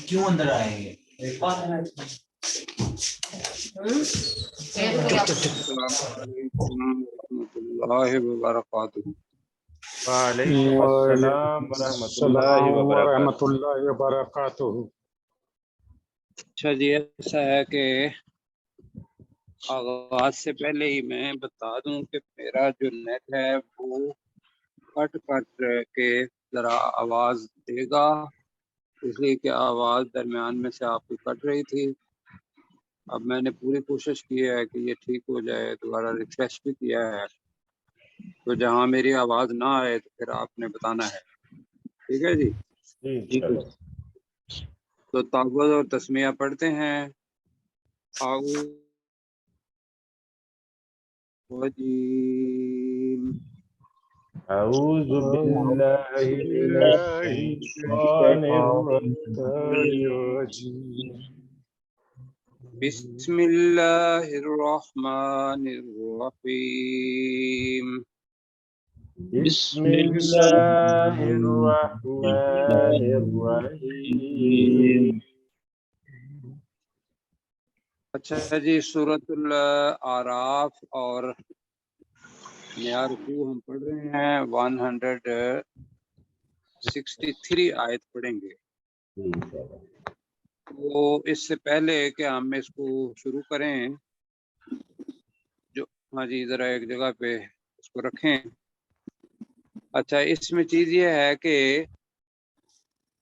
क्यों अंदर आएंगे अस्सलाम वरहमतुल्लाहि वबरकातुहू। अच्छा जी, ऐसा है कि आगाज से पहले ही मैं बता दूं कि मेरा जो नेट है वो कट के ज़रा आवाज़ देगा, इसलिए कि आवाज़ दरमियान में से आपकी कट रही थी। अब मैंने पूरी कोशिश की है कि ये ठीक हो जाए, दोबारा रिफ्रेश भी किया है, तो जहां मेरी आवाज़ ना आए तो फिर आपने बताना है। ठीक है जी? तो तावुज़ और तस्मिया पढ़ते हैं। أعوذ بالله من الشيطان الرجيم بسم الله الرحمن الرحيم بسم الله الرحمن الرحيم अच्छा जी, सूरतुल आराफ और नया रुकू हम पढ़ रहे हैं। 163 आयत पढ़ेंगे। तो इससे पहले कि हम इसको शुरू करें, जो हाँ जी ज़रा एक जगह पे इसको रखें। अच्छा, इसमें चीज़ ये है कि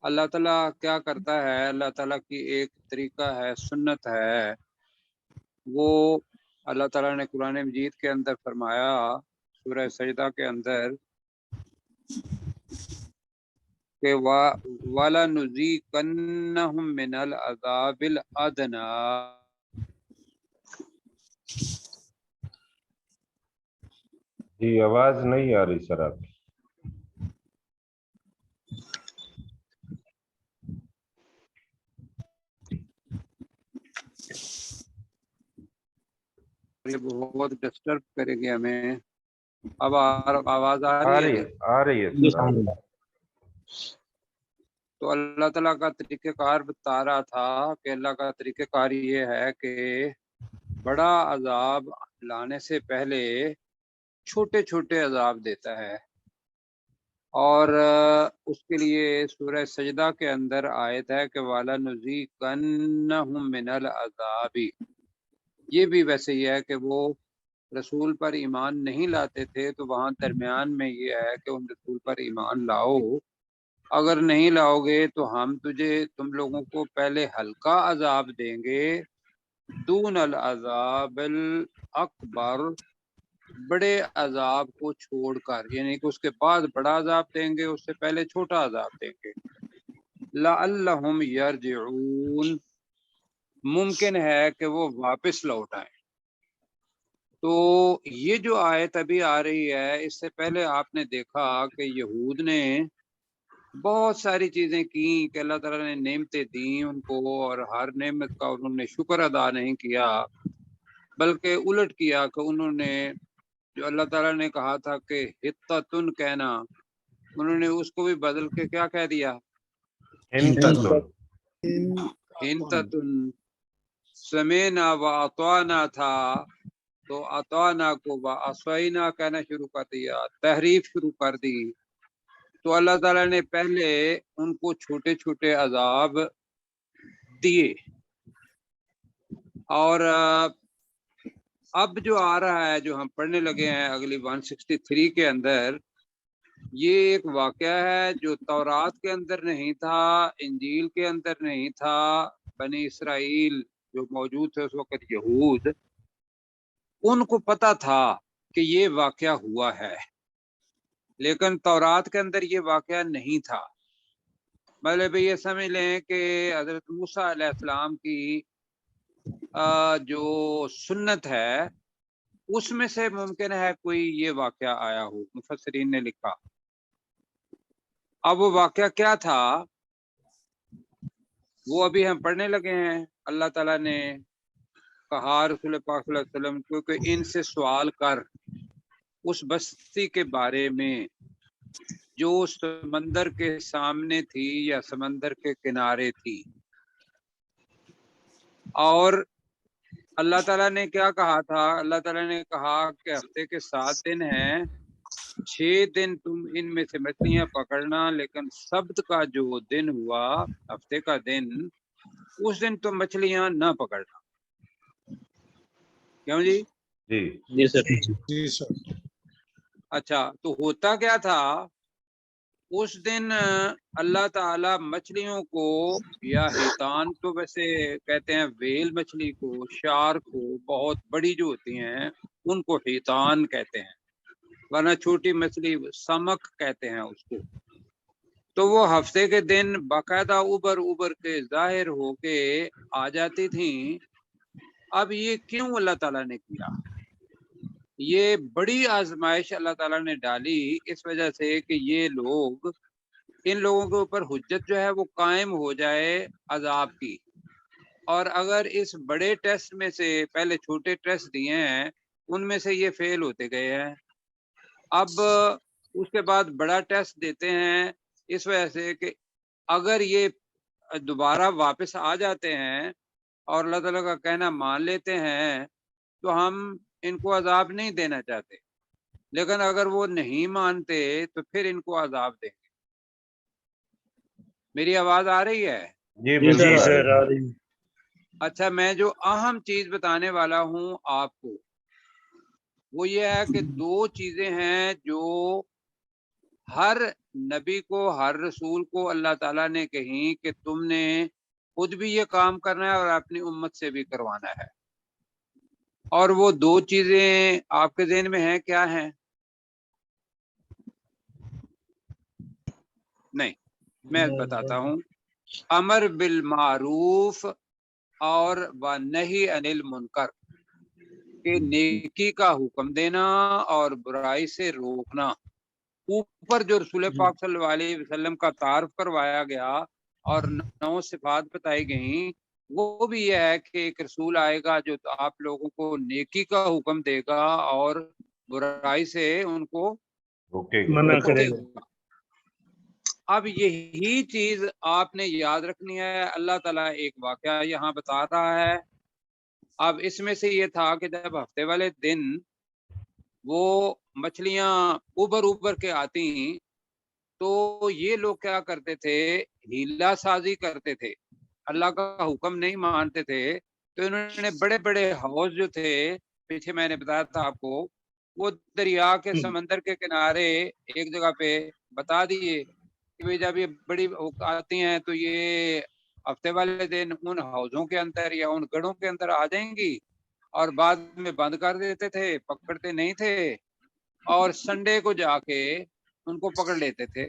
अल्लाह ताला क्या करता है, अल्लाह ताला की एक तरीका है, सुन्नत है। वो अल्लाह ताला ने कुरान मजीद के अंदर फरमाया, सूरह सजदा के अंदर, कि वाला नुज़ीक़न्नहुम मिनल अज़ाबिल अदना। जी आवाज नहीं आ रही सर आपकी। ये बहुत डिस्टर्ब करेगी हमें। अब आवाज आ आ रही है? रही है सर। तो अल्लाह ताला का तरीक़ेकार बता रहा था कि अल्लाह का तरीक़ेकार ये है कि बड़ा अजाब लाने से पहले छोटे छोटे अजाब देता है। और उसके लिए सूरह सजदा के अंदर आयत है कि वाला नुज़ीक़न्नहुम मिनल अज़ाबी। ये भी वैसे ही है कि वो रसूल पर ईमान नहीं लाते थे, तो वहाँ दरमियान में ये है कि उन रसूल पर ईमान लाओ। अगर नहीं लाओगे तो हम तुम लोगों को पहले हल्का अजाब देंगे, दून अल अजाबिल अकबर, बड़े अजाब को छोड़कर, यानी कि उसके बाद बड़ा अजाब देंगे, उससे पहले छोटा अजाब देंगे। लअल्लहुम यरजिऊन, मुमकिन है कि वो वापस लौट आए। तो ये जो आयत अभी आ रही है, इससे पहले आपने देखा कि यहूद ने बहुत सारी चीज़ें की कि अल्लाह ताला ने नेमतें दी उनको, और हर नेमत का उन्होंने शुक्र अदा नहीं किया, बल्कि उलट किया कि उन्होंने जो अल्लाह ताला ने कहा था कि हित्ततुन कहना, उन्होंने उसको भी बदल के क्या कह दिया, हिंततुन। समेना व अतवाना था, तो अतवाना को व असवैना कहना शुरू कर दिया, तहरीफ शुरू कर दी। तो अल्लाह ताला ने पहले उनको छोटे छोटे अजाब दिए, और अब जो आ रहा है, जो हम पढ़ने लगे हैं अगली 163 के अंदर, ये एक वाक़या है जो तौरात के अंदर नहीं था, इंजील के अंदर नहीं था। बनी इसराइल जो मौजूद थे उस वक़्त, यहूद, उनको पता था कि ये वाक़या हुआ है, लेकिन तौरात के अंदर ये वाक़या नहीं था। मतलब ये समझ लें कि हज़रत मूसा अलैहिस्सलाम की जो सुन्नत है उसमें से मुमकिन है कोई ये वाक़या आया हो, मुफस्सिरीन ने लिखा। अब वो वाक़या क्या था वो अभी हम पढ़ने लगे हैं اللہ ताला ने कहा रसूल पाक सल्लल्लाहु अलैहि वसल्लम को कि इनसे सवाल कर उस बस्ती के बारे में जो समंदर के सामने थी या समंदर के किनारे थी। और अल्लाह ताला ने क्या कहा था? अल्लाह ताला ने कहा कि हफ्ते के 7 दिन हैं, 6 दिन तुम इनमें से मछलियां पकड़ना, लेकिन सब्त का जो दिन हुआ, हफ्ते का दिन, उस दिन तुम मछलियां न पकड़ना। क्यों जी? जी जी सर। जी सर। अच्छा, तो होता क्या था उस दिन? अल्लाह ताला मछलियों को, या हितान तो वैसे कहते हैं वेल मछली को, शार्क को, बहुत बड़ी जो होती हैं उनको हितान कहते हैं, वरना छोटी मछली समक कहते हैं उसको। तो वो हफ्ते के दिन बाकायदा उबर उबर के जाहिर होके आ जाती थी। अब ये क्यों अल्लाह ताला ने किया? ये बड़ी आजमाइश अल्लाह ताला ने डाली इस वजह से कि ये लोग, इन लोगों के ऊपर हुज्जत जो है वो कायम हो जाए अजाब की। और अगर इस बड़े टेस्ट में से पहले छोटे टेस्ट दिए हैं उनमें से ये फेल होते गए हैं, अब उसके बाद बड़ा टेस्ट देते हैं इस वजह से कि अगर ये दोबारा वापस आ जाते हैं और अल्लाह ताला का कहना मान लेते हैं तो हम इनको अजाब नहीं देना चाहते, लेकिन अगर वो नहीं मानते तो फिर इनको अजाब देंगे। मेरी आवाज आ रही है? जी जी बिल्कुल आ सर रही आ है। रही है। अच्छा, मैं जो अहम चीज बताने वाला हूं आपको वो ये है कि 2 चीजें हैं जो हर नबी को, हर रसूल को अल्लाह ताला ने कही कि तुमने खुद भी ये काम करना है और अपनी उम्मत से भी करवाना है। और वो 2 चीजें आपके ज़हन में हैं, क्या हैं? नहीं, मैं बताता हूँ। अमर बिल मारूफ और व नही अनिल मुनकर, के नेकी का हुक्म देना और बुराई से रोकना। ऊपर जो रसूल पाक सल्लल्लाहु अलैहि वसल्लम का तारुफ करवाया गया और 9 सिफात बताई गई, वो भी यह है कि एक रसूल आएगा जो आप लोगों को नेकी का हुक्म देगा और बुराई से उनको रोकेगा। मना करेगा। रोकेगा। अब यही चीज आपने याद रखनी है। अल्लाह ताला एक वाकया यहाँ बता रहा है। अब इसमें से ये था कि जब हफ्ते वाले दिन वो मछलियां उबर उबर के आती तो ये लोग क्या करते थे? हीला साजी करते थे, अल्लाह का हुक्म नहीं मानते थे। तो इन्होंने बड़े बड़े हौज जो थे, पीछे मैंने बताया था आपको, वो दरिया के समंदर के किनारे एक जगह पे बता दिए कि भाई जब ये बड़ी आती हैं तो ये हफ्ते वाले दिन उन हौजों के अंदर या उन गढ़ों के अंदर आ जाएंगी, और बाद में बंद कर देते थे, पकड़ते नहीं थे, और संडे को जाके उनको पकड़ लेते थे।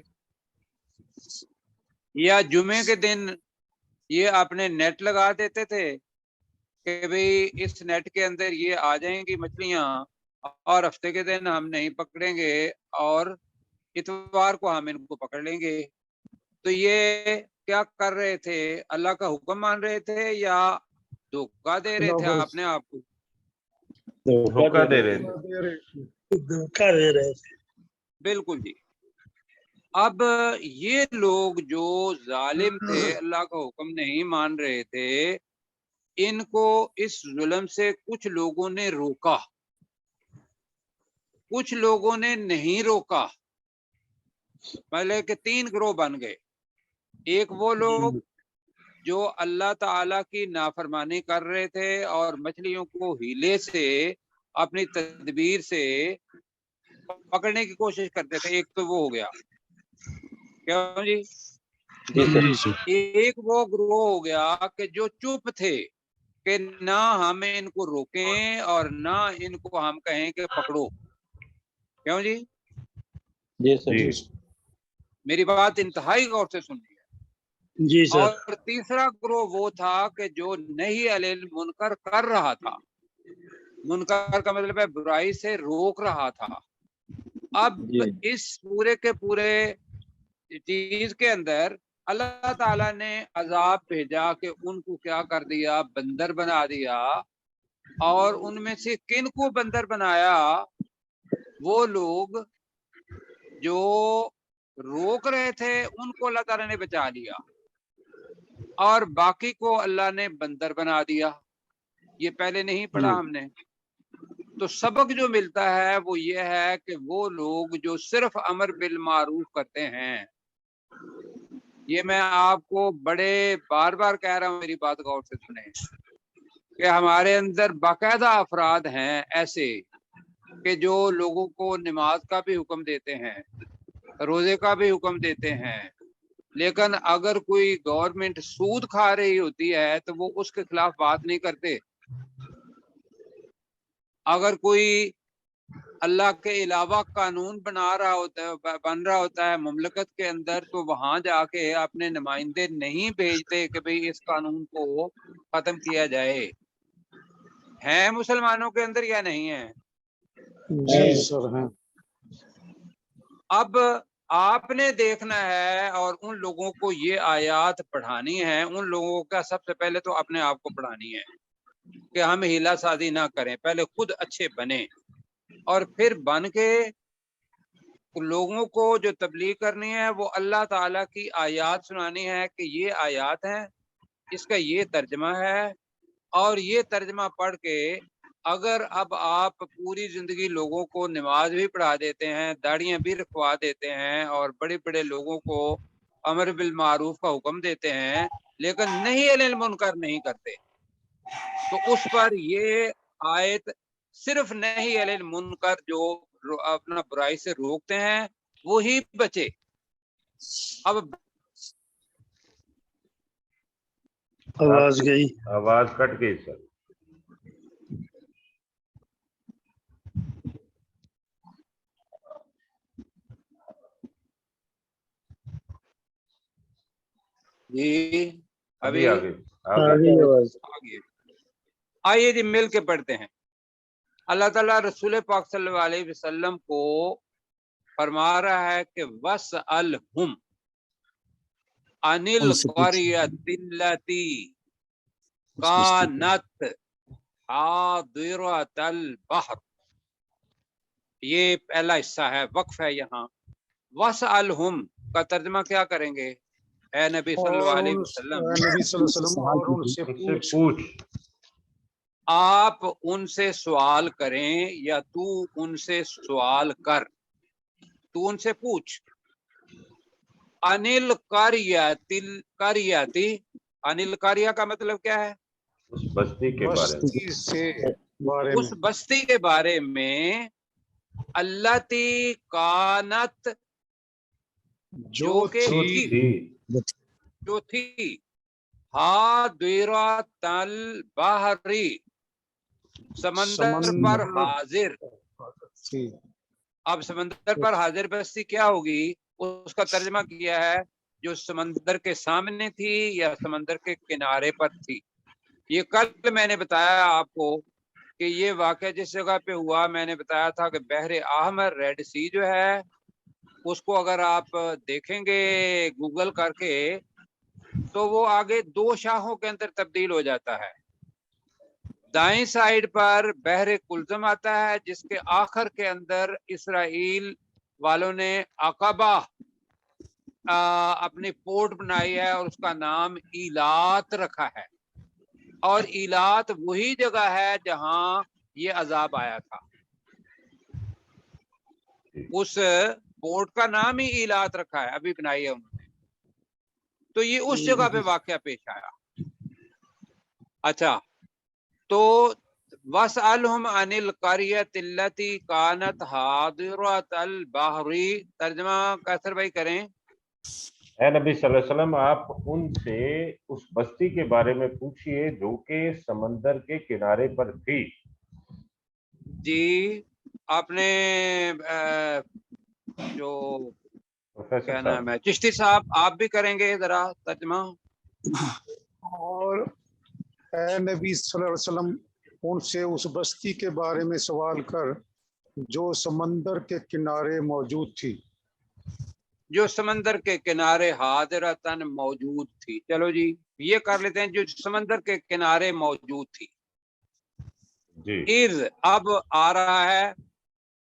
या जुमे के दिन ये अपने नेट लगा देते थे कि भाई इस नेट के अंदर ये आ जाएंगी मछलियां, और हफ्ते के दिन हम नहीं पकड़ेंगे और इतवार को हम इनको पकड़ लेंगे। तो ये क्या कर रहे थे? अल्लाह का हुक्म मान रहे थे या धोखा दे रहे थे अपने आप को? धोखा दे रहे थे। धोखा दे रहे थे। बिल्कुल जी। अब ये लोग जो जालिम थे, अल्लाह का हुक्म नहीं मान रहे थे, इनको इस जुल्म से कुछ लोगों ने रोका, कुछ लोगों ने नहीं रोका। पहले के 3 ग्रोह बन गए। एक वो लोग जो अल्लाह ताला की नाफरमानी कर रहे थे और मछलियों को हीले से, अपनी तदबीर से पकड़ने की कोशिश करते थे। एक तो वो हो गया, क्यों जी? एक वो ग्रोह हो गया कि जो चुप थे कि ना हम इनको रोकें और ना इनको हम कहें कि पकड़ो। क्यों जी? जी सर। जी मेरी बात इंतहाई गौर से सुनिए। जी सर। और तीसरा ग्रोह वो था कि जो नहीं अनिल मुनकर कर रहा था। मुनकर का मतलब है बुराई से रोक रहा था। अब जी। इस पूरे के पूरे चीज के अंदर अल्लाह ताला ने अजाब भेजा कि उनको क्या कर दिया, बंदर बना दिया। और उनमें से किन को बंदर बनाया? वो लोग जो रोक रहे थे उनको अल्लाह ताला ने बचा लिया, और बाकी को अल्लाह ने बंदर बना दिया। ये पहले नहीं पढ़ा हमने। तो सबक जो मिलता है वो ये है कि वो लोग जो सिर्फ अमर बिल मारूफ करते हैं, ये मैं आपको बड़े बार बार कह रहा हूँ, मेरी बात गौर से सुने, कि हमारे अंदर बाकायदा अफराद हैं ऐसे कि जो लोगों को नमाज का भी हुक्म देते हैं, रोजे का भी हुक्म देते हैं, लेकिन अगर कोई गवर्नमेंट सूद खा रही होती है तो वो उसके खिलाफ बात नहीं करते। अगर कोई अल्लाह के अलावा कानून बन रहा होता है मुमलकत के अंदर, तो वहां जाके अपने नुमाइंदे नहीं भेजते कि भाई इस कानून को खत्म किया जाए। है मुसलमानों के अंदर या नहीं है? जी सर हैं। अब आपने देखना है और उन लोगों को ये आयत पढ़ानी है। उन लोगों का सबसे पहले तो अपने आप को पढ़ानी है कि हम हीला साजी ना करें, पहले खुद अच्छे बने, और फिर बन के लोगों को जो तबलीग करनी है वो अल्लाह ताला की आयत सुनानी है कि ये आयत है, इसका ये तर्जमा है, और ये तर्जमा पढ़ के अगर अब आप पूरी जिंदगी लोगों को नमाज भी पढ़ा देते हैं, दाढ़ियां भी रखवा देते हैं, और बड़े बड़े लोगों को अमर बिल मारूफ का हुक्म देते हैं, लेकिन नहीं अनिल मुनकर नहीं करते, तो उस पर ये आयत सिर्फ नहीं अनिल मुनकर जो अपना बुराई से रोकते हैं वो ही बचे। अब आवाज गई। आवाज कट गई सर। जी अभी आगे आगे आवाज। आगे आइए जी मिल के पढ़ते हैं। अल्लाह ताला रसूल पाक सल्लल्लाहु अलैहि वसल्लम को फरमा रहा है कि वसअलहुम अनिल क़रियतिल्लती कानत हादिरतल बहर। ये पहला हिस्सा है, वक्फ है यहाँ। वसअलहुम का तर्जमा क्या करेंगे? ऐ नबी सल्लल्लाहु अलैहि वसल्लम, नबी सल्लल्लाहु अलैहि वसल्लम और उनसे उनसे पूछ। पूछ। आप उनसे सवाल करें या तू उनसे सवाल कर, तू उनसे पूछ। अनिल कारियाती, अनिल कारिया का मतलब क्या है? उस बस्ती के बारे में। बस्ती से बारे उस में। बस्ती के बारे में अल्लाती कानत, जो के थी, जो थी, हादिरतल बहरी, समंदर पर हाजिर थी। अब समंदर पर हाजिर बस्ती क्या होगी? उसका तर्जमा किया है जो समंदर के सामने थी या समंदर के किनारे पर थी। ये कल मैंने बताया आपको कि ये वाकया जिस जगह पे हुआ, मैंने बताया था कि बहरे अहमर, रेड सी जो है, उसको अगर आप देखेंगे गूगल करके तो वो आगे दो शाहों के अंदर तब्दील हो जाता है। दाएं साइड पर बहरे कुल्जम आता है, जिसके आखिर के अंदर इसराइल वालों ने अकबा अपनी पोर्ट बनाई है और उसका नाम ईलात रखा है, और ईलात वही जगह है जहां ये अजाब आया था। उस पोर्ट का नाम ही ईलात रखा है, अभी बनाई है उन्होंने। तो ये उस जगह पे वाकया पेश आया। अच्छा, तो वसअलहुम अनिल क़रियतिल्लती कानत हादिरतल बहरी, तर्जमा कैसर भाई करें। है नबी सल्लल्लाहु अलैहि वसल्लम, आप उनसे उस बस्ती के बारे में पूछिए जो कि समंदर के किनारे पर थी। जी, आपने जो प्रोफेसर क्या साहब। नाम है, चिश्ती साहब, आप भी करेंगे जरा तर्जमा। और ए नबी सल्लल्लाहु अलैहि वसल्लम, उनसे उस बस्ती के बारे में सवाल कर जो समंदर के किनारे मौजूद थी। جو سمندر کے کنارے حاضرتن موجود تھی. چلو جی یہ کر لیتے ہیں, جو سمندر کے کنارے موجود تھی. جی اذ اب آ رہا ہے,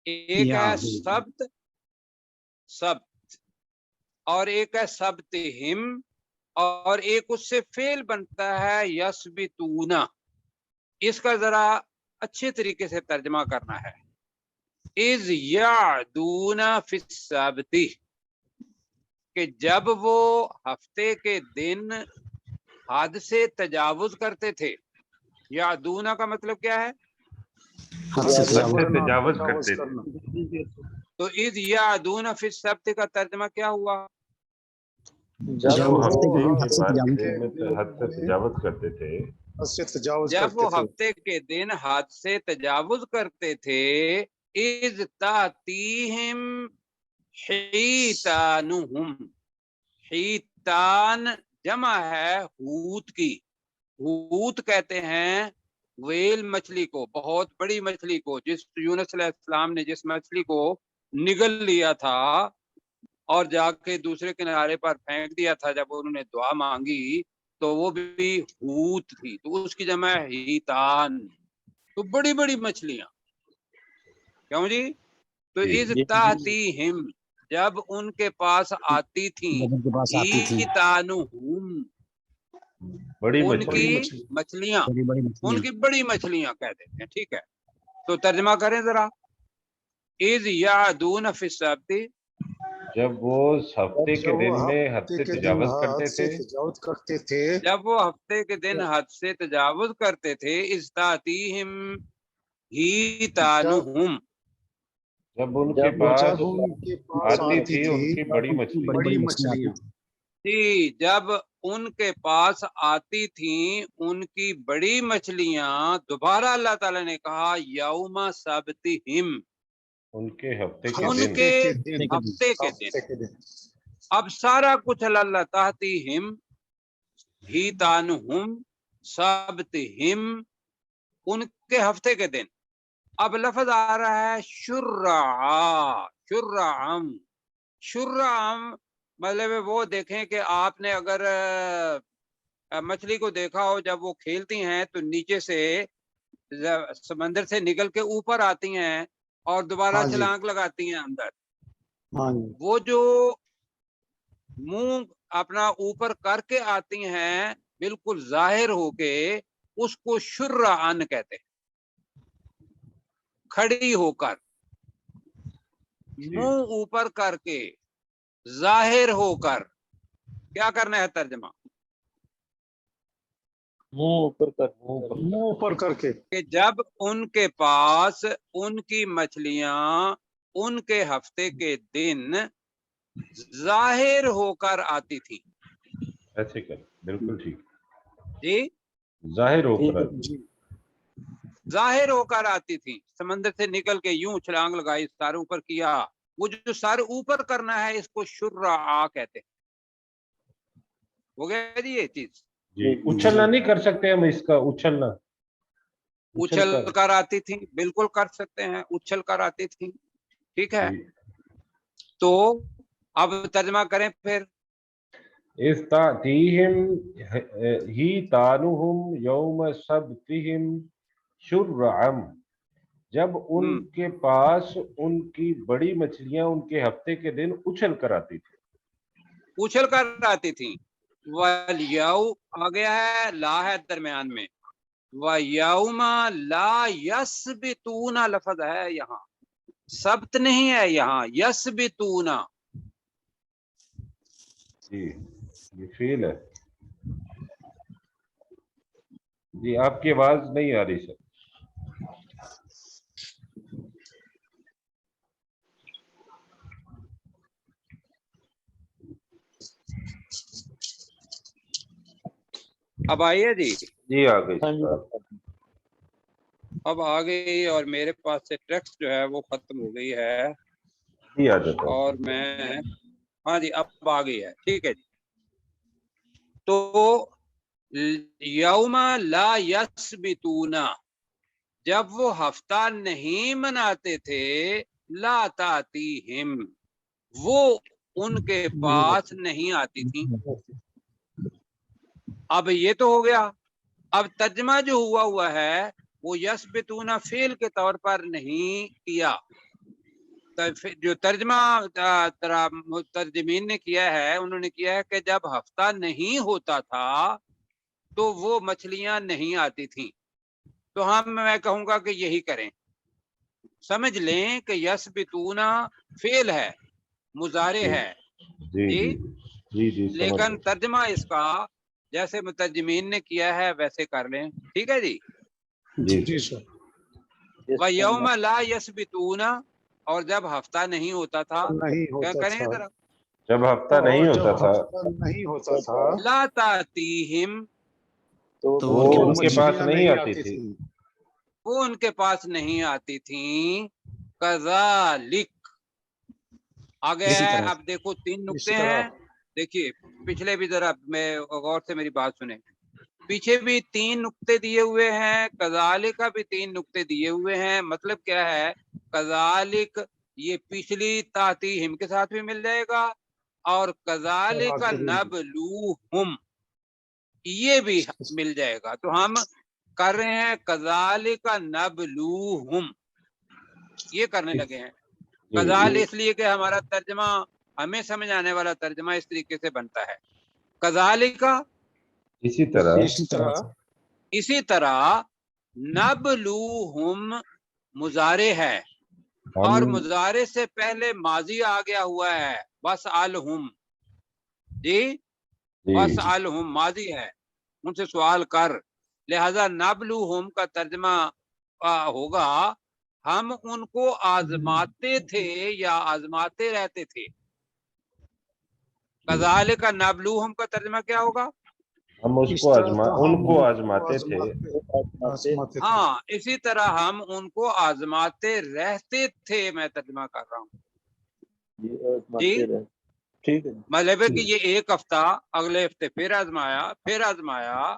ایک ہے سبت سبت اور ایک ہے سبتہم, اور ایک اس سے فعل بنتا ہے یسبتونا. اس کا ذرا اچھے طریقے سے ترجمہ کرنا ہے. اذ یعدون فی السبت, کہ جب وہ ہفتے کے دن حد سے تجاوز کرتے تھے. یعدون کا مطلب کیا ہے؟ حد سے تجاوز کرتے تھے. تو اذ یعدون فی السبت کا ترجمہ کیا ہوا؟ جب وہ ہفتے کے دن حد سے تجاوز کرتے تھے. جب وہ ہفتے کے دن حد سے تجاوز کرتے تھے. اذ تاتیہم حیتانہم, حیتان جمع ہے ہوت کی. ہوت کہتے ہیں ویل مچھلی کو, بہت بڑی مچھلی کو, جس یونس علیہ السلام نے جس مچھلی کو نگل لیا تھا اور جا کے دوسرے کنارے پر پھینک دیا تھا جب انہوں نے دعا مانگی, تو وہ بھی ہوت تھی, تو اس کی جمع ہے حیتان. تو بڑی بڑی مچھلیاں, کیوں جی؟ تو اذ تاتیہم, جب ان کے پاس آتی تھیں, حیتانہم, بڑی ان مچھلی. کی مچھلیاں, ان کی بڑی مچھلیاں کہہ دیتے ہیں. ٹھیک ہے, تو ترجمہ کریں ذرا. اذ یعدون فی السبت, جب وہ ہفتے کے دن میں حد سے تجاوز کرتے تھے. جب وہ ہفتے کے دن حد سے تجاوز کرتے تھے. اذ تاتیہم حیتانہم, جب ان کے پاس آتی تھی ان کی بڑی مچھلی. جی, جب ان کے پاس آتی تھیں ان کی بڑی مچھلیاں. دوبارہ اللہ تعالیٰ نے کہا یوم سبتہم, ان کے ہفتے ان کے کے ہفتے کے دن. اب سارا کچھ اللہ تاتیہم حیتانہم سبتہم, ان کے ہفتے کے دن. اب لفظ آ رہا ہے شرعا, شرعم. شرعم مطلب وہ دیکھیں کہ آپ نے اگر مچھلی کو دیکھا ہو, جب وہ کھیلتی ہیں تو نیچے سے سمندر سے نکل کے اوپر آتی ہیں اور دوبارہ چھلانگ لگاتی ہیں اندر. وہ جو منہ اپنا اوپر کر کے آتی ہیں بالکل ظاہر ہو کے, اس کو شرعن کہتے ہیں. کھڑی ہو کر, منہ اوپر کر کے, ظاہر ہو کر. کیا کرنا ہے ترجمہ؟ منہ اوپر کر کے, کہ جب ان کے پاس ان کی مچھلیاں ان کے ہفتے کے دن ظاہر ہو کر آتی تھی. ایسے کر, بالکل ٹھیک. جی, ظاہر ہو کر, ظاہر ہو کر آتی تھی. سمندر سے نکل کے یوں چھلانگ لگائی, سر اوپر کیا. وہ جو سر اوپر کرنا ہے اس کو شرعا کہتے ہیں. ہو گیا جی یہ چیز. جی اچھلنا نہیں کر سکتے ہم اس کا, اچھلنا اچھل کر آتی تھی, بالکل کر سکتے ہیں, اچھل کر آتی تھی. ٹھیک ہے, تو اب ترجمہ کریں پھر. استاتیہم حیتانہم یوم سبتہم شرعم, جب ان کے پاس ان کی بڑی مچھلیاں ان کے ہفتے کے دن اچھل کر آتی تھی. اچھل کر آتی تھیں. وَالْيَوْ آ گیا ہے, لا ہے درمیان میں. وَيَوْمَ لَا يَسْبِتُونَ لفظ ہے یہاں, سبت نہیں ہے یہاں, یسبتون. جی یہ فعل ہے. جی آپ کی آواز نہیں آ رہی سر. اب آئیے جی. جی آ گئی. اب آ گئی, اور میرے پاس سے ٹیکسٹ جو ہے وہ ختم ہو گئی ہے. جی آ جاتا, اور میں, ہاں جی اب آ گئی ہے. ٹھیک ہے جی. تو یوم لا یسبتون, جب وہ ہفتہ نہیں مناتے تھے. لا تاتیہم, وہ ان کے پاس نہیں آتی تھی. اب یہ تو ہو گیا. اب ترجمہ جو ہوا ہے وہ یثبتون فعل کے طور پر نہیں کیا. جو ترجمہ مترجمین نے کیا ہے انہوں نے کیا ہے کہ جب ہفتہ نہیں ہوتا تھا تو وہ مچھلیاں نہیں آتی تھیں. تو میں کہوں گا کہ یہی کریں. سمجھ لیں کہ یثبتون فعل ہے، مضارع ہے. جی جی جی جی لیکن ترجمہ اس کا جیسے مترجمین نے کیا ہے ویسے کر لیں. ٹھیک ہے جی. جی سر. وَيَوْمَ لَا يَثْبِتُونَ، اور جب ہفتہ نہیں ہوتا تھا. نہیں کیا ہوتا کریں تھا. ذرا؟ جب ہفتہ نہیں ہوتا تھا نہیں ہوتا تھا لا تاتیہم، تو وہ تو ان کے پاس مچھلیاں نہیں آتی تھی. وہ ان کے پاس نہیں آتی تھیں. کذالک آگے اسی ہے. طرح. اب دیکھو 3 اسی نقطے طرح. ہیں. دیکھیے پچھلے بھی ذرا میں غور سے میری بات سنیں. پیچھے بھی 3 نقطے دیے ہوئے ہیں، کذالک کا بھی 3 نقطے دیے ہوئے ہیں. مطلب کیا ہے؟ کذالک یہ پچھلی تاتیہم کے ساتھ بھی مل جائے گا، اور کذالک نبلوہم یہ بھی مل جائے گا. تو ہم کر رہے ہیں کذالک نبلوہم، یہ کرنے لگے ہیں. کذال اس لیے کہ ہمارا ترجمہ ہمیں سمجھ آنے والا ترجمہ اس طریقے سے بنتا ہے. کذالک اسی طرح اسی طرح نبلوہم مضارع ہے، اور مضارع سے پہلے ماضی آ گیا ہوا ہے. واسألہم، جی واسألہم ماضی ہے، ان سے سوال کر. لہذا نبلوہم کا ترجمہ ہوگا ہم ان کو آزماتے تھے یا آزماتے رہتے تھے. کذالک نبلوہم کا ترجمہ کیا ہوگا؟ ہم اس کو ان کو آزماتے تھے. ہاں اسی طرح ہم ان کو آزماتے رہتے تھے. میں ترجمہ کر رہا ہوں جی. ٹھیک ہے. مطلب ہے کہ یہ ایک ہفتہ، اگلے ہفتے پھر آزمایا.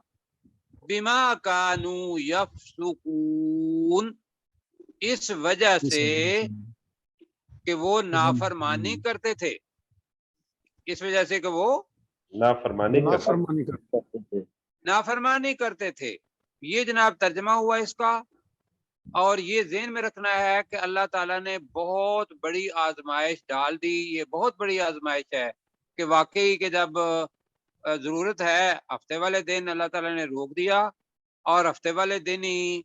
بما کانوا یفسقون، اس وجہ سے کہ وہ نافرمانی کرتے تھے. اس وجہ سے کہ وہ نافرمانی کرتے تھے. یہ جناب ترجمہ ہوا اس کا. اور یہ ذہن میں رکھنا ہے کہ اللہ تعالیٰ نے بہت بڑی آزمائش ڈال دی. یہ بہت بڑی آزمائش ہے کہ واقعی کہ جب ضرورت ہے ہفتے والے دن اللہ تعالیٰ نے روک دیا، اور ہفتے والے دن ہی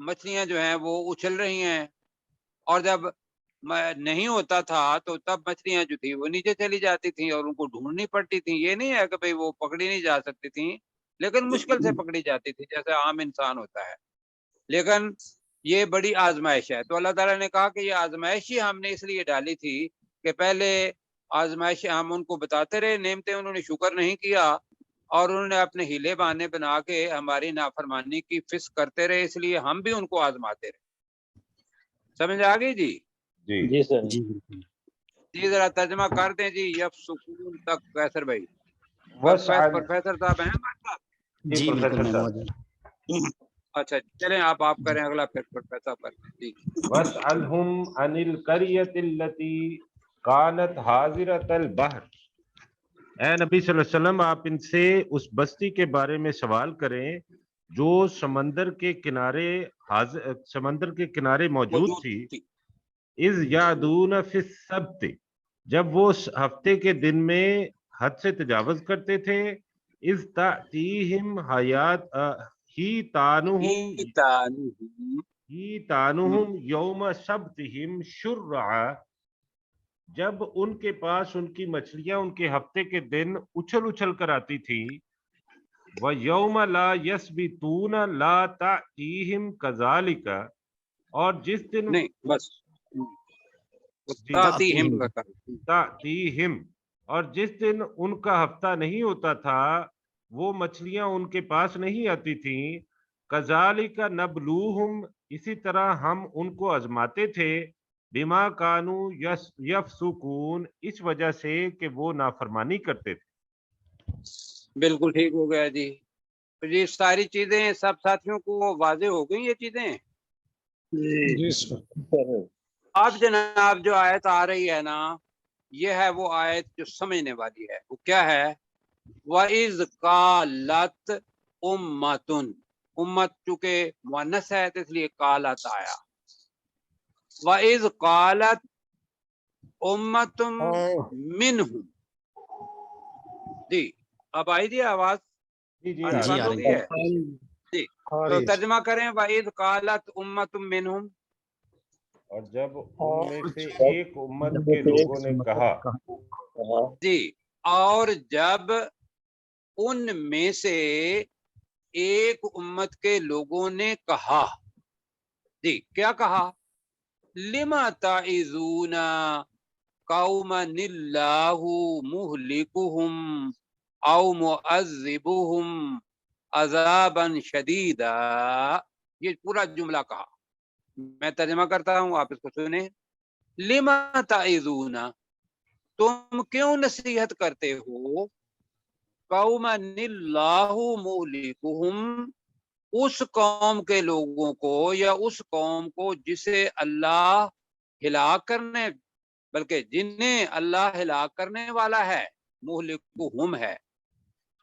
مچھلیاں جو ہیں وہ اچھل رہی ہیں. اور جب نہیں ہوتا تھا تو تب مچھلیاں جو تھی وہ نیچے چلی جاتی تھیں اور ان کو ڈھونڈنی پڑتی تھیں. یہ نہیں ہے کہ بھئی وہ پکڑی نہیں جا سکتی تھیں، لیکن مشکل سے پکڑی جاتی تھی جیسے عام انسان ہوتا ہے. لیکن یہ بڑی آزمائش ہے. تو اللہ تعالیٰ نے کہا کہ یہ آزمائش ہی ہم نے اس لیے ڈالی تھی کہ پہلے آزمائش ہم ان کو بتاتے رہے نعمتیں، انہوں نے شکر نہیں کیا، اور انہوں نے اپنے ہیلے بہانے بنا کے ہماری نافرمانی کی فسق کرتے رہے. اس لیے ہم بھی ان کو آزماتے رہے. سمجھ آ گئی جی؟ جی سر. جی ذرا ترجمہ کر دیں جی. یفسقون تک قیصر بھائی. پروفیسر صاحب ہیں ہمارے ساتھ؟ جی بالکل موجود. اچھا چلیں آپ کریں اگلا پھر پروفیسر پر. جی. وَاسْأَلْهُمْ عَنِ الْقَرْيَةِ الَّتِي كَانَتْ حَاضِرَةَ الْبَحْرِ. اے نبی صلی اللہ علیہ وسلم آپ ان سے اس بستی کے بارے میں سوال کریں جو سمندر کے کنارے موجود تھی. اذ یعدون فی السبت، جب وہ ہفتے کے دن میں حد سے تجاوز کرتے تھے. اذ تأتیہم حیتانہم یوم سبتہم شرعا، جب ان کے پاس ان کی مچھلیاں ان کے ہفتے کے دن اچھل کر آتی تھی. وَيَوْمَ لَا يَسْبِتُونَ لَا تَأْتِيهِمْ كَذَلِكَ، اور جس دن نہیں بس تأتیہم، اور جس دن ان کا ہفتہ نہیں ہوتا تھا وہ مچھلیاں ان کے پاس نہیں آتی تھیں. کذالک نبلوہم، اسی طرح ہم ان کو آزماتے تھے. بما کانوا یفسقون، اس وجہ سے کہ وہ نافرمانی کرتے تھے. بالکل ٹھیک ہو گیا جی. یہ ساری چیزیں سب ساتھیوں کو واضح ہو گئی یہ چیزیں. جی سر. اب جناب جو آیت آ رہی ہے نا یہ ہے وہ آیت جو سمجھنے والی ہے. وہ کیا ہے؟ وَإِذْ قَالَتْ أُمَّةٌ، امت چونکہ مؤنث ہے تو اس لیے قالت آیا. وَإِذْ قَالَتْ أُمَّةٌ مِّنْهُمْ. جی اب آئی جی آواز؟ جی جی آواز آ بند رہی ہو گئی ہے؟ جی آ تو رہی ہے۔ ترجمہ کریں وَإِذْ قَالَتْ أُمَّةٌ مِّنْهُمْ. اور جب ان میں سے اور ایک امت کے لوگوں نے کہا. ہاں جی اور جب ان میں سے ایک امت کے لوگوں نے کہا. جی کیا کہا؟ لِمَ تَعِظُونَ قَوْمًا اللَّهُ مُهْلِكُهُمْ أَوْ مُعَذِّبُهُمْ عَذَابًا شَدِيدًا. یہ پورا جملہ کہا. میں ترجمہ کرتا ہوں، آپ اس کو سنیں. لِمَ تَعِظُونَ، تم کیوں نصیحت کرتے ہو؟ قَوْمًا اللَّهُ مُهْلِكُهُمْ، اس قوم کے لوگوں کو یا اس قوم کو جسے اللہ ہلاک کرنے، بلکہ جنہیں اللہ ہلاک کرنے والا ہے. مہلکہم ہے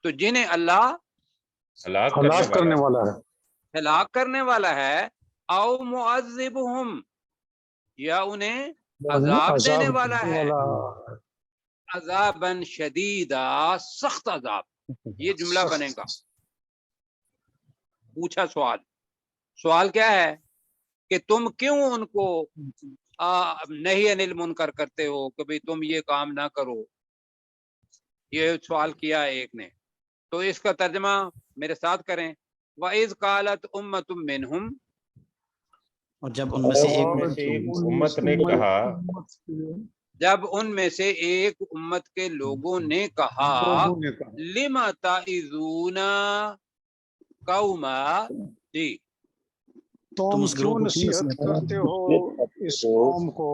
تو جنہیں اللہ ہلاک ہلاک کرنے ہے. والا ہے۔ ہلاک کرنے والا ہے. او معذبہم، یا انہیں عذاب دینے والا ہے. عذاباً شدیدا، سخت عذاب. یہ جملہ سخت۔ بنے گا. پوچھا سوال کیا ہے کہ تم کیوں ان کو نہیں انل منکر کرتے ہو کہ بھئی تم یہ کام نہ کرو. یہ سوال کیا ایک نے. تو اس کا ترجمہ میرے ساتھ کریں. وَإِذْ قَالَتْ أُمَّةٌ مِّنْهُمْ، اور جب ان میں سے ایک امت نے کہا. جب ان میں سے ایک امت کے لوگوں نے کہا لِمَ تَعِظُونَ قَوْمًا، جی تم اس کیوں گروہ کو نصیحت کرتے ہو اس قوم کو،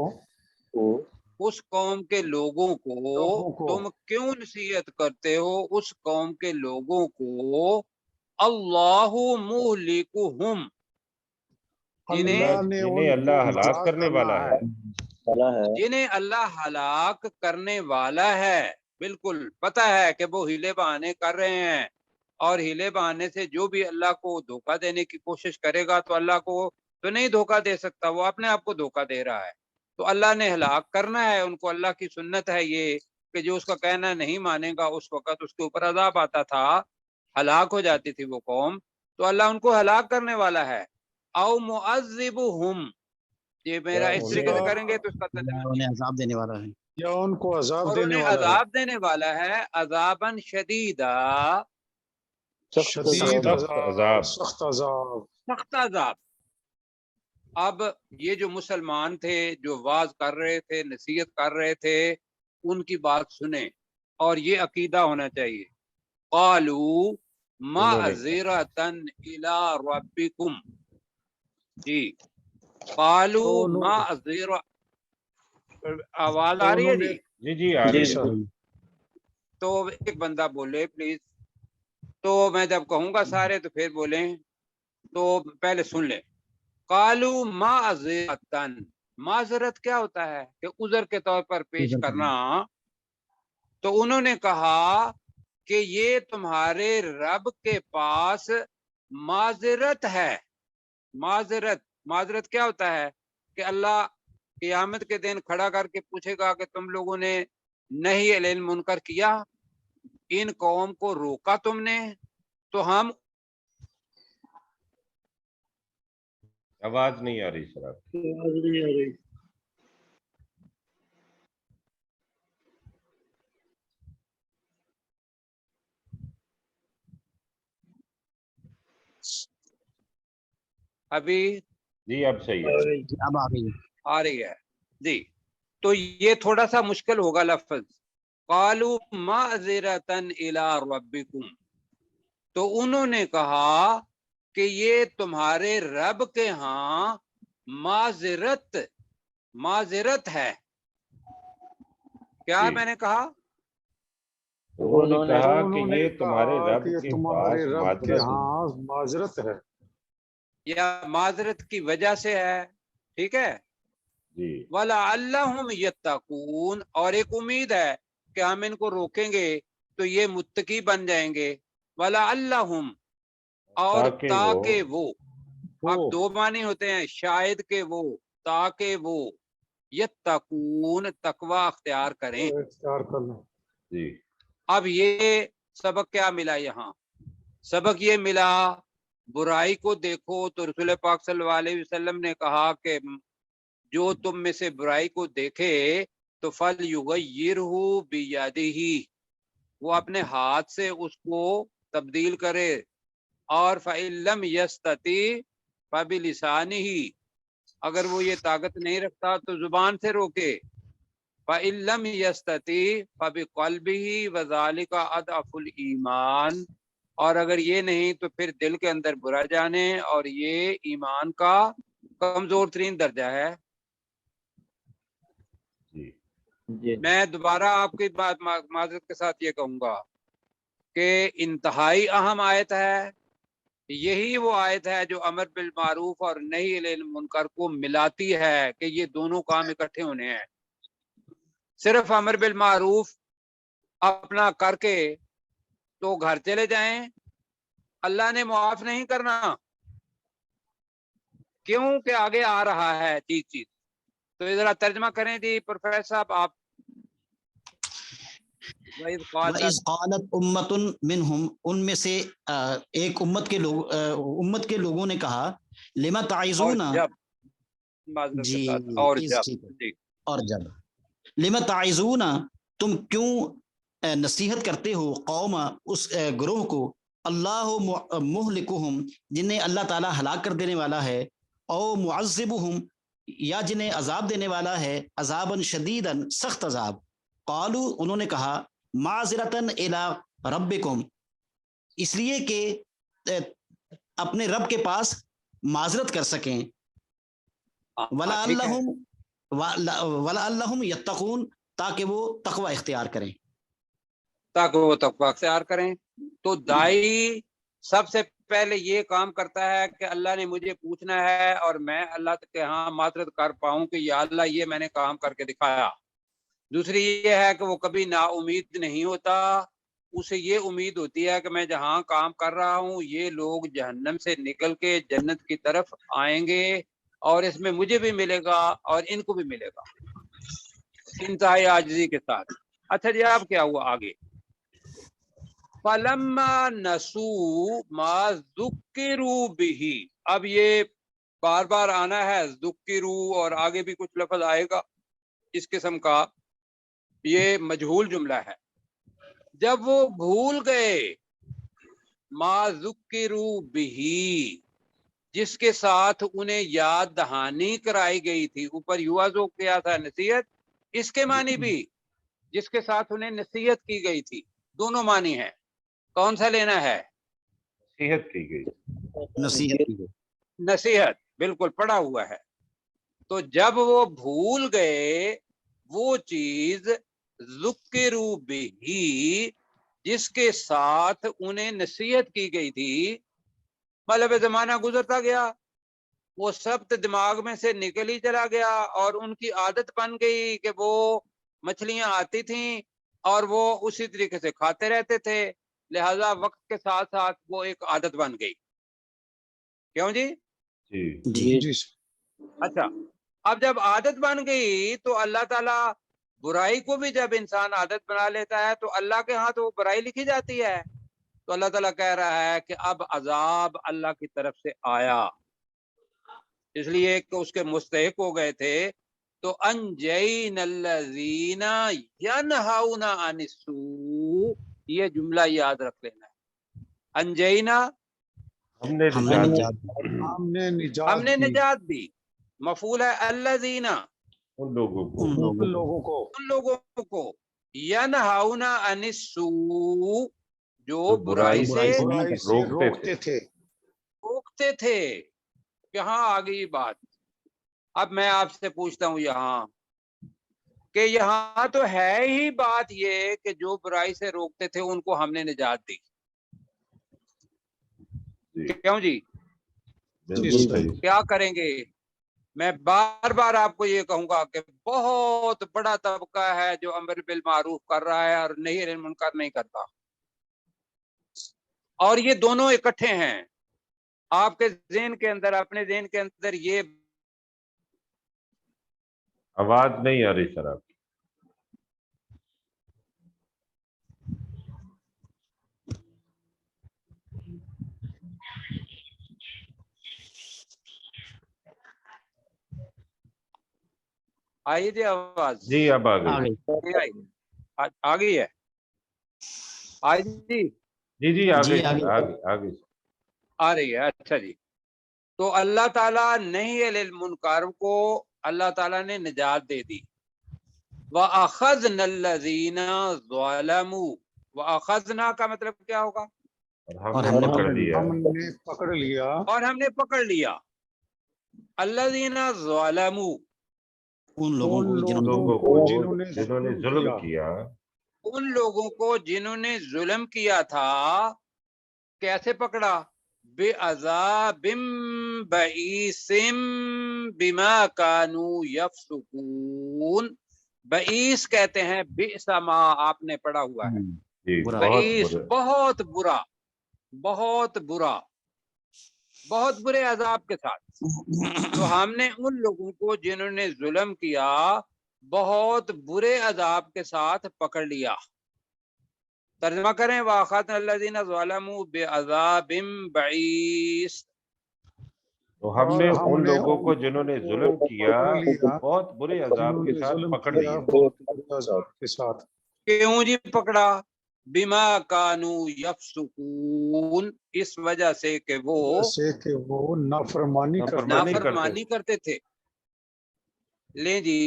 اس قوم کے لوگوں کو تم کیوں نصیحت کرتے ہو اس قوم کے لوگوں کو. اللہ مہلکہم، جنہیں اللہ ہلاک کرنے والا ہے. جنہیں اللہ ہلاک کرنے والا ہے. بالکل پتہ ہے کہ وہ ہیلے بہانے کر رہے ہیں، اور ہیلے بہانے سے جو بھی اللہ کو دھوکہ دینے کی کوشش کرے گا تو اللہ کو تو نہیں دھوکہ دے سکتا، وہ اپنے آپ کو دھوکہ دے رہا ہے. تو اللہ نے ہلاک کرنا ہے ان کو. اللہ کی سنت ہے یہ کہ جو اس کا کہنا نہیں مانے گا اس وقت اس کے اوپر عذاب آتا تھا، ہلاک ہو جاتی تھی وہ قوم. تو اللہ ان کو ہلاک کرنے والا ہے. او معذبہم، یہ میرا اس طریقے سے کریں گے تو اس کا ترجمہ انہیں عذاب دینے والا ہے. یا ان کو عذاب اور دینے انہیں والا ہے، عذاب دینے والا ہے. عذاباً شدیدا، شدید سخت عذاب. سخت عذاب۔ سخت عذاب. اب یہ جو مسلمان تھے جو واز کر رہے تھے، نصیحت کر رہے تھے، ان کی بات سنیں اور یہ عقیدہ ہونا چاہیے. قالوا معذرۃ الی ربکم، جی قالوا معذرۃ. آواز آ رہی ہے جی؟ جی جی آ رہی ہے. تو ایک بندہ بولے پلیز. تو میں جب کہوں گا سارے تو پھر بولیں، تو پہلے سن لیں. قالوا معذرۃ، معذرت کیا ہوتا ہے کہ عذر کے طور پر پیش کرنا. تو انہوں نے کہا کہ یہ تمہارے رب کے پاس معذرت ہے. معذرت کیا ہوتا ہے کہ اللہ قیامت کے دن کھڑا کر کے پوچھے گا کہ تم لوگوں نے نہیں علیہ المنکر کیا، ان قوم کو روکا تم نے، تو ہم. آواز نہیں آ رہی سر آپ کی. ابھی جی اب صحیح ہے. اب آ رہی ہے جی. تو یہ تھوڑا سا مشکل ہوگا لفظ. قالوا معذرۃ الی ربکم، تو انہوں نے کہا کہ یہ تمہارے رب کے ہاں معذرت ہے. کیا میں نے کہا؟ انہوں نے کہا کہ یہ تمہارے رب کہ کے تمہارے پاس رب کے معذرت ہاں معذرت ہے، یا معذرت کی وجہ سے ہے. ٹھیک ہے. जी वलअल्लहुम यत्तकून, और एक उम्मीद है कि हम इनको रोकेंगे तो ये मुत्तकी बन जाएंगे। वलअल्लहुम, और ताकि वो, अब दो मानी होते हैं, शायद के वो, ताकि वो यत्तकून, तकवा अख्तियार करें। इख्तियार कर लो। जी अब ये सबक क्या मिला यहाँ? सबक ये मिला, बुराई को देखो तो रसूल पाक सल्लल्लाहु अलैहि वसल्लम ने कहा कि जो तुम में से बुराई को देखे तो फल युगय्यिरहु बियदिही, वो अपने हाथ से उसको तब्दील करे। और फ़इल्लम यस्तती फबिलिसानिही, अगर वो ये ताकत नहीं रखता तो जुबान से रोके। फ़इल्लम यस्तती फबिक़ल्बिही वज़ालिका अदअफुल ईमान, और अगर ये नहीं तो फिर दिल के अंदर बुरा जाने, और ये ईमान का कमजोर तरीन दर्जा है। जी मैं दोबारा आपकी बात माजरत के साथ ये कहूंगा कि इंतहाई अहम आयत है। यही वो आयत है जो अमर बिल मारूफ और नही अनिल मुनकर को मिलाती है कि ये दोनों काम इकट्ठे होने हैं। सिर्फ अमर बिल मारूफ अपना करके तो घर चले जाएं, अल्लाह ने मुआफ नहीं करना, क्योंकि आगे आ रहा है चीज चीज। तो जरा तर्जमा करें जी प्रोफेसर साहब आप। वइज़ क़ालत उम्मतुन मिनहुम, उनमें से एक उम्मत के लोगों ने कहा, लिमा और ताइज़ूना, जब, माजरत के जी साथ, और इस जब, ठीक है, जी, और जब, लिमा ताइज़ूना, तुम क्यों नसीहत करते हो, कौमा, उस ग्रोह को, अल्लाह मुहलिकुहुम, जिन्हें अल्लाह ताला हलाक कर देने वाला है, औ मुअज़्ज़िबुहुम, या जिन्हें अजाब देने वाला है, अजाबन शदीदन, सख्त अजाब। कालू, उन्होंने कहा, माज़रतन इला रब्बिकुम, इसलिए कि अपने रब के पास माजरत कर सकें। वला ठीक है, अल्लाहुम यत्तकून, ताकि वो तकवा इख्तियार करें, ताकि वो तकवा अख्तियार करें। तो दाई सबसे पहले ये काम करता है कि अल्लाह ने मुझे पूछना है और मैं अल्लाह के यहाँ माजरत कर पाऊं कि या अल्लाह ये मैंने काम करके दिखाया। दूसरी ये है कि वो कभी नाउमीद नहीं होता, उसे ये उम्मीद होती है कि मैं जहाँ काम कर रहा हूँ ये लोग जहन्नम से निकल के जन्नत की तरफ आएंगे और इसमें मुझे भी मिलेगा और इनको भी मिलेगा, इंतहाई आजिज़ी के साथ। अच्छा जी, अब क्या हुआ आगे? फलम्मा नसू मा ज़ुक्किरू बिही, अब ये बार बार आना है ज़ुक्किरू, और आगे भी कुछ लफ्ज आएगा इस किस्म का, ये मजहूल जुमला है। जब वो भूल गए, मा ज़ुक्किरू बिही, जिसके साथ उन्हें याद दहानी कराई गई थी। ऊपर युवा जो किया था नसीहत, इसके मानी भी जिसके साथ उन्हें नसीहत की गई थी, दोनों मानी है। कौन सा लेना है? नसीहत की गई, नसीहत बिल्कुल पड़ा हुआ है। तो जब वो भूल गए वो चीज, ज़ुक्किरू बिही, जिसके साथ उन्हें नसीहत की गई थी, मतलब जमाना गुजरता गया, वो सब दिमाग में से निकल ही चला गया और उनकी आदत बन गई कि वो मछलियां आती थीं और वो उसी तरीके से खाते रहते थे, लिहाजा वक्त के साथ साथ वो एक आदत बन गई। क्यों जी? जी जी अच्छा, अब जब आदत बन गई तो अल्लाह ताला बुराई को भी जब इंसान आदत बना लेता है तो अल्लाह के यहाँ तो वो बुराई लिखी जाती है। तो अल्लाह ताला कह रहा है कि अब अजाब अल्लाह की तरफ से आया, इसलिए कि उसके मुस्तहिक हो गए थे। तो अंजैनल्लज़ीना यनहाउना अनिस्सू, ये जुमला याद रख लेना है। अंजैना, हमने हमने हमने दी निजात दी, मफूल है अल्लज़ीना, उन लोगों को, उन लोगों को यनहाउना अनिस्सू, जो बुराई से रोकते थे। यहाँ आ गई बात। अब मैं आपसे पूछता हूँ यहाँ कि यहाँ तो है ही बात ये कि जो बुराई से रोकते थे उनको हमने निजात दी। क्यों जी? बिल्कुल सही। क्या करेंगे? میں بار بار آپ کو یہ کہوں گا کہ بہت بڑا طبقہ ہے جو امر بالمعروف کر رہا ہے اور نہی عن المنکر نہیں کرتا، اور یہ دونوں اکٹھے ہیں۔ آپ کے ذہن کے اندر، اپنے ذہن کے اندر یہ آواز نہیں آ رہی سر آپ کی۔ آئی جی آواز؟ جی اب آ گئی۔ آگے آ گئی ہے؟ آئی جی؟ جی جی آ جی گئی آگے سر، آ گئی آ گئی۔ آ رہی ہے، اچھا جی۔ تو اللہ تعالیٰ نہیں عن المنکر کو اللہ تعالیٰ نے نجات دے دی۔ وَأَخَذْنَا الَّذِينَ ظَلَمُوا، وَأَخَذْنَا کا مطلب کیا ہوگا؟ اور ہم نے پکڑ لیا۔ ہم نے پکڑ لیا اور ہم نے پکڑ لیا الذین ظلموا، ان لوگوں ان کو جنہوں لوگوں کو کو جنہوں نے ظلم کیا۔ ان لوگوں کو جنہوں نے ظلم کیا تھا۔ کیسے پکڑا؟ بعذاب بئیس بما کانوا یفسقون۔ بئیس کہتے ہیں بئس ما، آپ نے پڑھا ہوا ہے، جی برا۔ بہت بئیس برے۔ بہت برا، بہت برا، بہت برے عذاب کے ساتھ۔ تو ہم نے ان لوگوں کو جنہوں نے ظلم کیا بہت برے عذاب کے ساتھ پکڑ لیا۔ ترجمہ کریں، وَأَخَذْنَا الَّذِينَ ظَلَمُوا بِعَذَابٍ بَئِيسٍ۔ تو ہم نے اور ہم ان نے لوگوں کو ان جنہوں نے کو ظلم کیا پکڑ لیا بہت برے عذاب جنہوں کے نے ساتھ ظلم پکڑ کیا لیے۔ بہت برے عذاب کے ساتھ۔ کیوں جی پکڑا؟ بما کانوا یفسقون، اس وجہ سے کہ وہ جیسے کہ وہ نافرمانی کرتے نافرمانی تھے۔ نافرمانی کرتے تھے۔ لیں جی،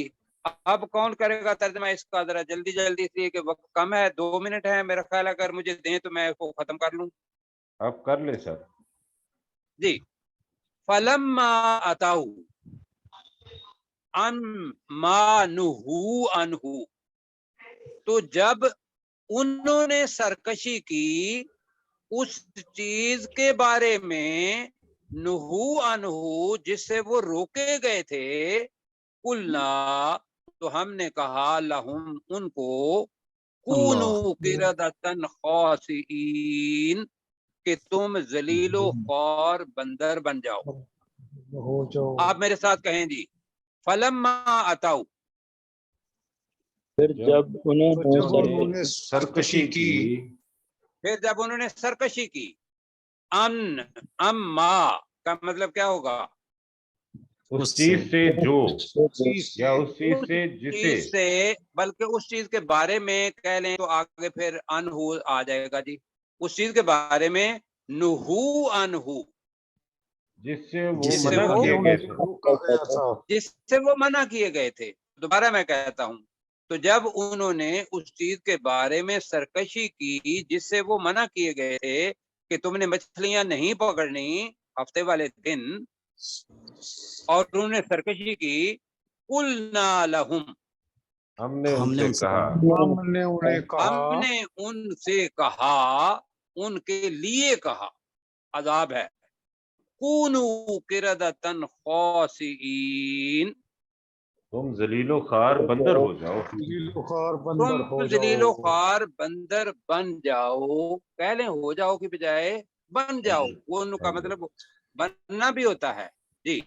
اب کون کرے گا ترجمہ اس کا؟ ذرا جلدی جلدی، اس لیے کہ وقت کم ہے، 2 منٹ ہے میرا خیال، اگر مجھے دیں تو میں اس کو ختم کر لوں۔ آپ کر لیں سر۔ جی، فلما اتوا عن ما نہوا عنہ، تو جب انہوں نے سرکشی کی اس چیز کے بارے میں، نہو عنہ جس سے وہ روکے گئے تھے، قلنا تو ہم نے کہا، لہم ان کو، کونو قردۃ خاسئین کہ تم ذلیل و خوار بندر بن جاؤ۔ ہو جو آپ میرے ساتھ کہیں جی، فلما اتوا، پھر جب انہوں نے سرکشی کی پھر جب انہوں نے سرکشی کی، اما کا مطلب کیا ہوگا؟ اس چیز سے جو، یا اس چیز اس سے جسے، چیز سے، بلکہ اس چیز کے بارے میں کہہ لیں تو آگے پھر انہو آ جائے گا جی۔ اس چیز کے بارے میں نہو انہو، جس سے وہ جس سے منع وہ کیے گئے تھے۔ روکا گیا تھا۔ جس سے وہ منع کیے گئے تھے۔ دوبارہ میں کہتا ہوں، تو جب انہوں نے اس چیز کے بارے میں سرکشی کی جس سے وہ منع کیے گئے تھے کہ تم نے مچھلیاں نہیں پکڑنی ہفتے والے دن، اور انہوں نے سرکشی کی، قلنا لہم، ہم نے ہم ان نے سے ان سے کہا، ہم نے انہیں کہا، ہم نے ان سے کہا، ان کے لیے کہا، عذاب ہے، کونو قردۃ خاسئین، تم ذلیل و خوار بندر ہو جاؤ۔ ذلیل و خوار بندر ہو تم ذلیل و جاؤ۔ خوار بندر بن جاؤ، کہہ لیں ہو جاؤ کی بجائے بن جاؤ، وہ ان کا مطلب بننا بھی ہوتا ہے جی۔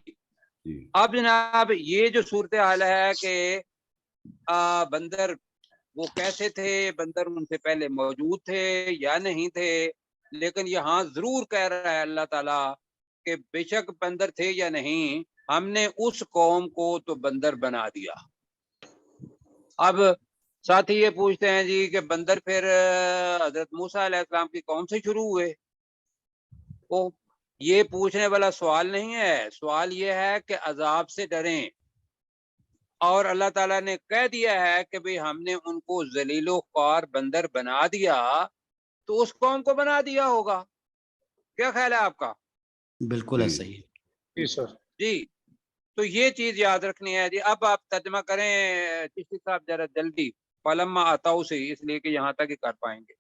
جی اب جناب یہ جو صورتحال ہے کہ بندر وہ کیسے تھے، بندر ان سے پہلے موجود تھے یا نہیں تھے، لیکن یہاں ضرور کہہ رہا ہے اللہ تعالیٰ کہ بے شک بندر تھے یا نہیں، ہم نے اس قوم کو تو بندر بنا دیا۔ اب ساتھی یہ پوچھتے ہیں جی کہ بندر پھر حضرت موسیٰ علیہ السلام کی قوم سے شروع ہوئے؟ وہ یہ پوچھنے والا سوال نہیں ہے، سوال یہ ہے کہ عذاب سے ڈریں، اور اللہ تعالیٰ نے کہہ دیا ہے کہ بھئی ہم نے ان کو ذلیل و خوار بندر بنا دیا، تو اس قوم کو بنا دیا ہوگا۔ کیا خیال ہے آپ کا؟ بالکل ایسا ہی ہے۔ جی سر۔ جی، تو یہ چیز یاد رکھنی ہے جی۔ اب آپ ترجمہ کریں چشتی صاحب ذرا جلدی، فلما اتوا سے، اس لیے کہ یہاں تک ہی کر پائیں گے۔